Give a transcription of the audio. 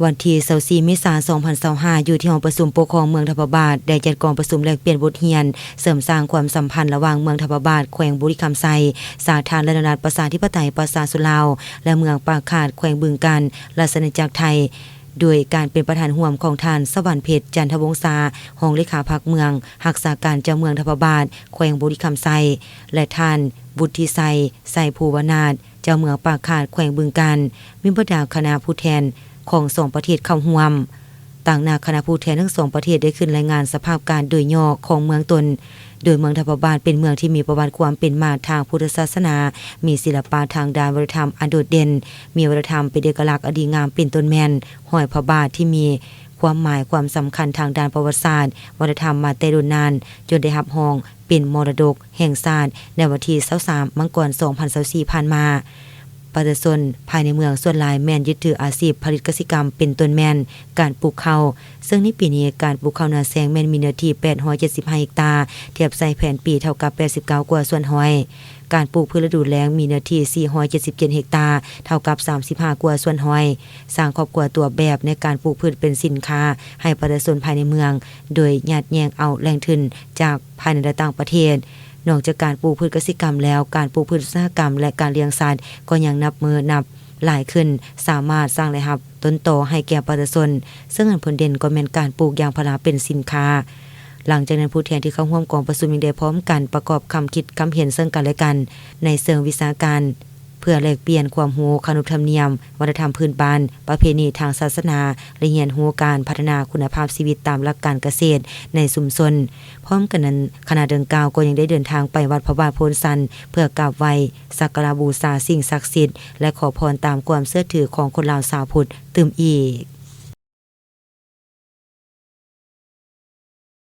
วันที่24เมษายน2025อยู่ที่ห้องประชุมปกครองเมืองทับบาทได้จัดกองประชุมแลกเปลี่ยนบทเรียนเสริมสร้างความสัมพันธ์ระหว่างเมืองทับาทแขวงบุรีคำไซสาธารณรัฐประชาธิปไตยประชาชนลาวและเมืองปากขาดแขวงบึงกาฬราชอาณาจักรไทยโดยการเป็นประธานร่วมของท่านสวรรค์เพชรจันทวงศ์รองเลขาพรรคเมืองรักษาการเจ้าเมืองทับาทแขวงบุรีคำไซและท่านบุตรทิไซไซภูวนาถเจ้าเมืองปากขาดแขวงบึงกาฬมีบรรดาคณะผู้แทนของสองประเทศเข้าร่วมต่างหน้าคณะผู้แทนทั้งสองประเทศได้ขึ้นรายงานสภาพการโดยย่อของเมืองตนโดยเมืองทับาทเป็นเมืองที่มีประวัติความเป็นมาทางพุทธศาสนามีศิลปะทางด้านวัฒนธรรมอันโดดเด่นมีวัฒนธรรมเป็นเอกลักษณ์อดีงามเป็นต้นแม่นห้อยพระบาทที่มีความหมายความสำคัญทางด้านประวัติศาสตร์วัฒนธรรมมาแต่โดนนานจนได้รับรองเป็นมรดกแห่งชาติในวันที่23มังกร2024ผ่านมาประชาชนภายในเมืองส่วนหลายแม่นยึดถืออาชีพผลิตกสิกรรมเป็นต้นแม่นการปลูกข้าวซึ่งในปีนี้การปลูกข้าวนาแซงแม่นมีเนื้อที่875เฮกตาร์เทียบใส่แผนปีเท่ากับ89กว่าส่วนห้อยการปลูกพืชฤดูแล้งมีเนื้อที่477เฮกตาร์เท่ากับ35กว่าส่วนห้อยสร้างครอบครัวตัวแบบในการปลูกพืชเป็นสินค้าให้ประชาชนภายในเมืองโดยญาติแยงเอาแหล่งทุนจากภายในและต่างประเทศนอกจากการปลูกพืชกสิกรรมแล้วการปลูกพืชอุตสาหกรรมและการเลี้ยงสัตว์ก็ยังนับหลายขึ้นสามารถสร้างรายรับต้นโตให้แก่ประชาชนซึ่งอันผลเด่นก็แม่นการปลูกยางพาราเป็นสินค้าหลังจากนั้นผู้แทนที่เข้าร่วมกองประชุมยังได้พร้อมกันประกอบคำคิดคำเห็นซึ่งกันและกันในเชิงวิชาการเพื่อแลกเปลี่ยนความรู้ขนบธรรมเนียมวัฒนธรรมพื้นบ้านประเพณีทางศาสนาและเรียนรู้การพัฒนาคุณภาพชีวิตตามหลักการเกษตรในชุมชนพร้อมกันนั้นคณะดังกล่าวก็ยังได้เดินทางไปวัดพระบาทโพนสันเพื่อกราบไหว้สักการะบูชาสิ่งศักดิ์สิทธิ์และขอพรตามความเชื่อถือของคนลาวชาวพุทธตื่มอีก